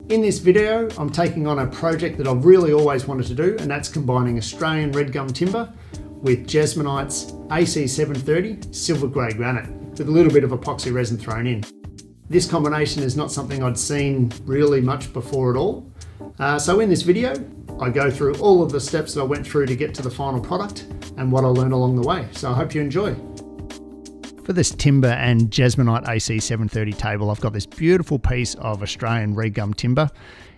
In this video, I'm taking on a project that I've really always wanted to do, and that's combining Australian red gum timber with Jesmonite's AC730 silver grey granite with a little bit of epoxy resin thrown in. This combination is not something I'd seen really much before at all. So in this video, I go through all of the steps that I went through to get to the final product and what I learned along the way. So I hope you enjoy. For this timber and Jesmonite AC730 table, I've got this beautiful piece of Australian red gum timber.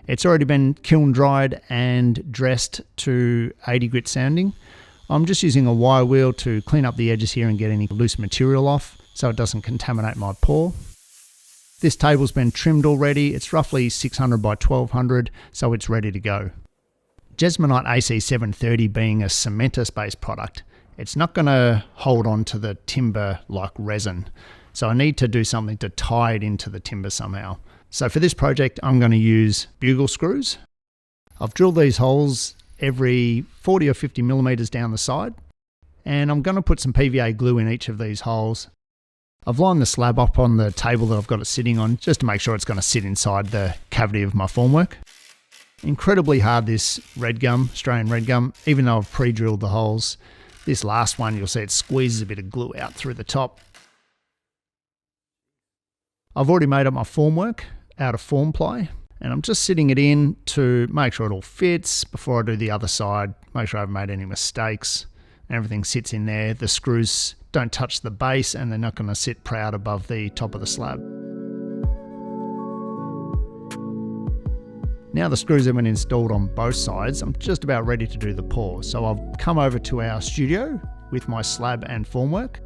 It's already been kiln dried and dressed to 80 grit sounding. I'm just using a wire wheel to clean up the edges here and get any loose material off so it doesn't contaminate my pour. This table's been trimmed already. It's roughly 600 by 1200, so it's ready to go. Jesmonite AC730 being a cementous based product, it's not going to hold on to the timber like resin. So I need to do something to tie it into the timber somehow. So for this project, I'm going to use bugle screws. I've drilled these holes every 40 or 50 millimeters down the side, and I'm going to put some PVA glue in each of these holes. I've lined the slab up on the table that I've got it sitting on just to make sure it's going to sit inside the cavity of my formwork. Incredibly hard, this red gum, Australian red gum, even though I've pre-drilled the holes. This last one, you'll see it squeezes a bit of glue out through the top. I've already made up my formwork out of form ply, and I'm just sitting it in to make sure it all fits before I do the other side, make sure I haven't made any mistakes. Everything sits in there. The screws don't touch the base and they're not going to sit proud above the top of the slab. Now the screws have been installed on both sides, I'm just about ready to do the pour. So I've come over to our studio with my slab and formwork.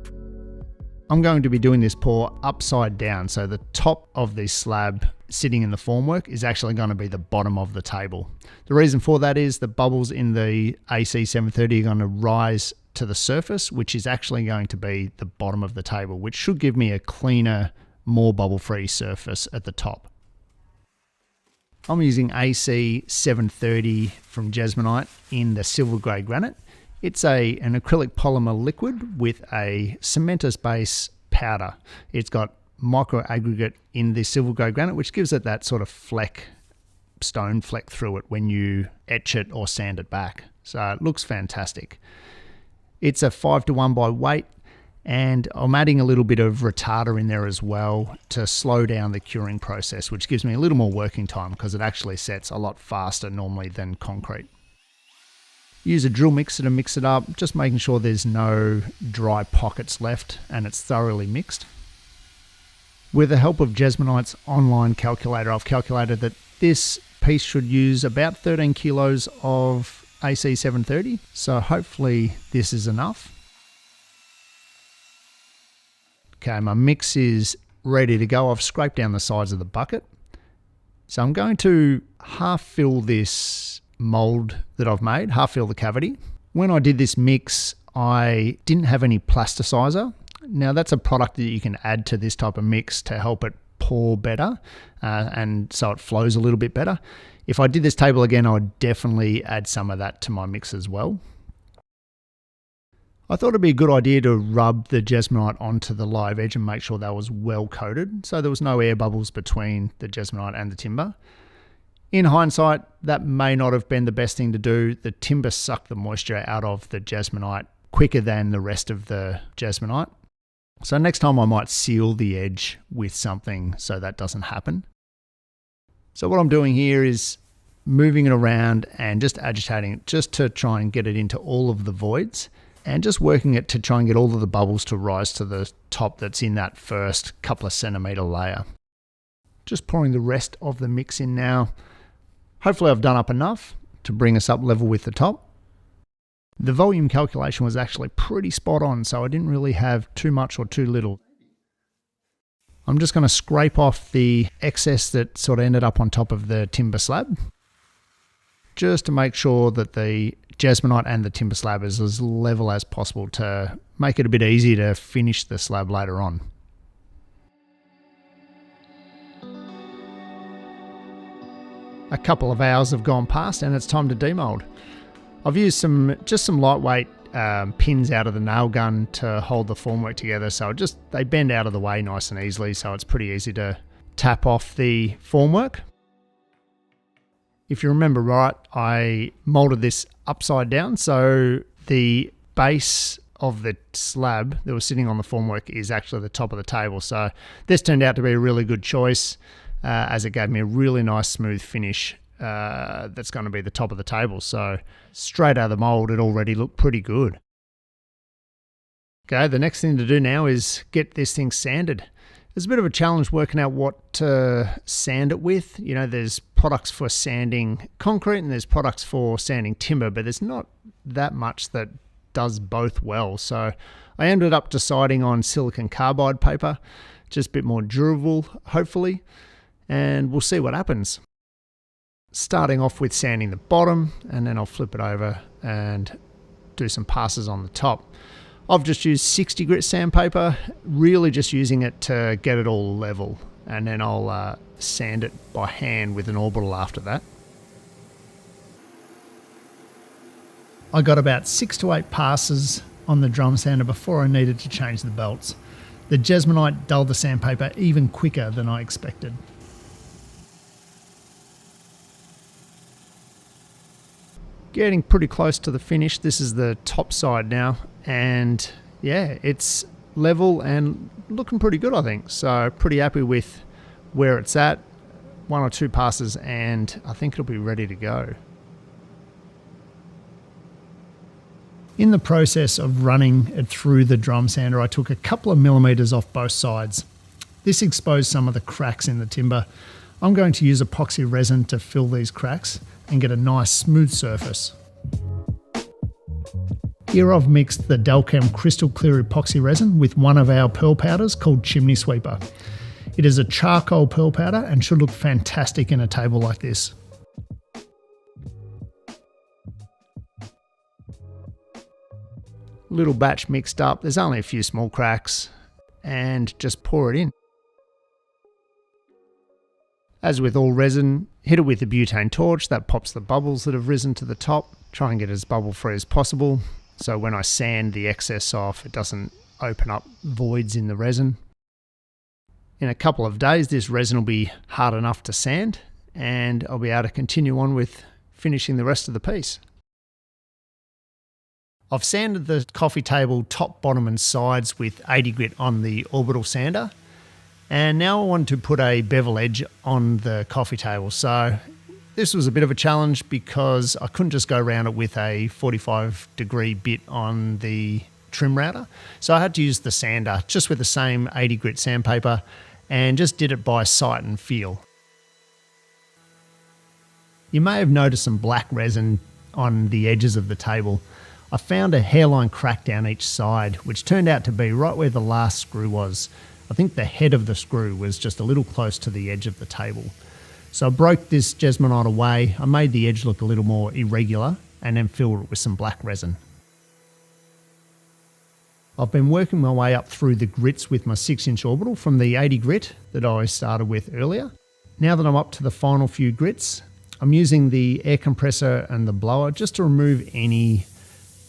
I'm going to be doing this pour upside down, so the top of the slab sitting in the formwork is actually going to be the bottom of the table. The reason for that is the bubbles in the AC730 are going to rise to the surface, which is actually going to be the bottom of the table, which should give me a cleaner, more bubble-free surface at the top. I'm using AC730 from Jesmonite in the silver grey granite. It's an acrylic polymer liquid with a cementous base powder. It's got micro aggregate in the silver grey granite, which gives it that sort of fleck, stone fleck through it when you etch it or sand it back. So it looks fantastic. It's a 5:1 by weight, and I'm adding a little bit of retarder in there as well to slow down the curing process, which gives me a little more working time because it actually sets a lot faster normally than concrete. Use a drill mixer to mix it up, just making sure there's no dry pockets left and it's thoroughly mixed. With the help of Jesmonite's online calculator, I've calculated that this piece should use about 13 kilos of AC730, so hopefully this is enough. Okay, my mix is ready to go. I've scraped down the sides of the bucket. So I'm going to half fill this mould that I've made, half fill the cavity. When I did this mix, I didn't have any plasticizer. Now that's a product that you can add to this type of mix to help it pour better and so it flows a little bit better. If I did this table again, I would definitely add some of that to my mix as well. I thought it'd be a good idea to rub the Jesmonite onto the live edge and make sure that was well coated, so there was no air bubbles between the Jesmonite and the timber. In hindsight, that may not have been the best thing to do. The timber sucked the moisture out of the Jesmonite quicker than the rest of the Jesmonite. So next time I might seal the edge with something so that doesn't happen. So what I'm doing here is moving it around and just agitating it just to try and get it into all of the voids, and just working it to try and get all of the bubbles to rise to the top that's in that first couple of centimetre layer. Just pouring the rest of the mix in now. Hopefully I've done up enough to bring us up level with the top. The volume calculation was actually pretty spot on, so I didn't really have too much or too little. I'm just going to scrape off the excess that sort of ended up on top of the timber slab, just to make sure that the Jesmonite and the timber slab is as level as possible to make it a bit easier to finish the slab later on. A couple of hours have gone past and it's time to demold. I've used just some lightweight pins out of the nail gun to hold the formwork together, so they bend out of the way nice and easily, so it's pretty easy to tap off the formwork. If you remember right, I moulded this upside down, so the base of the slab that was sitting on the formwork is actually the top of the table. So this turned out to be a really good choice, as it gave me a really nice smooth finish that's going to be the top of the table. So straight out of the mould, it already looked pretty good. Okay, the next thing to do now is get this thing sanded. It's a bit of a challenge working out what to sand it with. You know, there's products for sanding concrete and there's products for sanding timber, but there's not that much that does both well. So I ended up deciding on silicon carbide paper, just a bit more durable, hopefully, and we'll see what happens. Starting off with sanding the bottom, and then I'll flip it over and do some passes on the top. I've just used 60 grit sandpaper, really just using it to get it all level, and then I'll sand it by hand with an orbital after that. I got about 6 to 8 passes on the drum sander before I needed to change the belts. The Jesmonite dulled the sandpaper even quicker than I expected. Getting pretty close to the finish. This is the top side now, and yeah, it's level and looking pretty good, I think. So pretty happy with where it's at. 1 or 2 passes and I think it'll be ready to go. In the process of running it through the drum sander, I took a couple of millimeters off both sides. This exposed some of the cracks in the timber. I'm going to use epoxy resin to fill these cracks and get a nice smooth surface. Here I've mixed the Delcam crystal clear epoxy resin with one of our pearl powders called Chimney Sweeper. It is a charcoal pearl powder and should look fantastic in a table like this. Little batch mixed up, there's only a few small cracks, and just pour it in. As with all resin, hit it with a butane torch, that pops the bubbles that have risen to the top. Try and get it as bubble free as possible, so when I sand the excess off, it doesn't open up voids in the resin. In a couple of days, this resin will be hard enough to sand, and I'll be able to continue on with finishing the rest of the piece. I've sanded the coffee table top, bottom and sides with 80 grit on the orbital sander, and now I want to put a bevel edge on the coffee table. So this was a bit of a challenge because I couldn't just go around it with a 45-degree bit on the trim router. So I had to use the sander just with the same 80 grit sandpaper and just did it by sight and feel. You may have noticed some black resin on the edges of the table. I found a hairline crack down each side, which turned out to be right where the last screw was. I think the head of the screw was just a little close to the edge of the table. So I broke this Jesmonite away, I made the edge look a little more irregular, and then filled it with some black resin. I've been working my way up through the grits with my 6-inch orbital from the 80 grit that I started with earlier. Now that I'm up to the final few grits, I'm using the air compressor and the blower just to remove any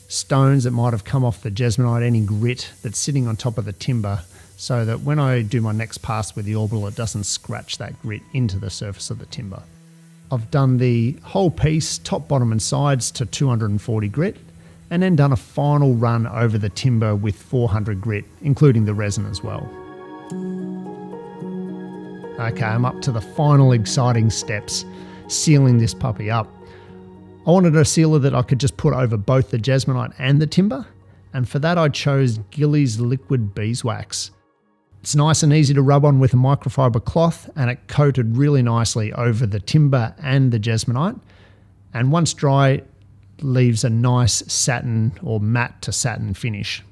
stones that might have come off the Jesmonite, any grit that's sitting on top of the timber, so that when I do my next pass with the orbital, it doesn't scratch that grit into the surface of the timber. I've done the whole piece, top, bottom and sides, to 240 grit, and then done a final run over the timber with 400 grit, including the resin as well. Okay, I'm up to the final exciting steps, sealing this puppy up. I wanted a sealer that I could just put over both the Jesmonite and the timber, and for that I chose Gillies liquid beeswax. It's nice and easy to rub on with a microfiber cloth, and it coated really nicely over the timber and the Jesmonite, and once dry leaves a nice satin or matte to satin finish.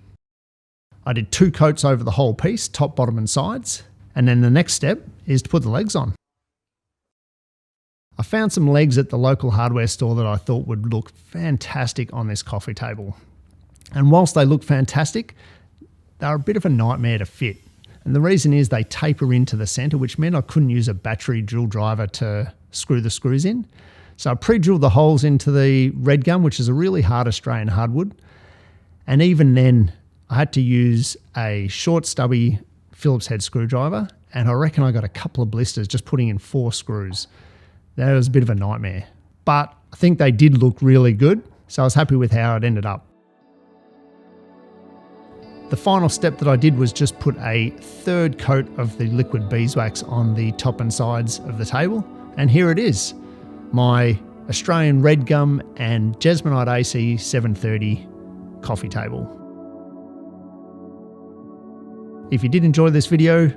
I did 2 coats over the whole piece, top, bottom and sides, and then the next step is to put the legs on. I found some legs at the local hardware store that I thought would look fantastic on this coffee table. And whilst they look fantastic, they're a bit of a nightmare to fit. And the reason is they taper into the centre, which meant I couldn't use a battery drill driver to screw the screws in. So I pre-drilled the holes into the red gum, which is a really hard Australian hardwood. And even then, I had to use a short stubby Phillips head screwdriver, and I reckon I got a couple of blisters just putting in 4 screws. That was a bit of a nightmare. But I think they did look really good, so I was happy with how it ended up. The final step that I did was just put a third coat of the liquid beeswax on the top and sides of the table. And here it is, my Australian red gum and Jesmonite AC730 coffee table. If you did enjoy this video,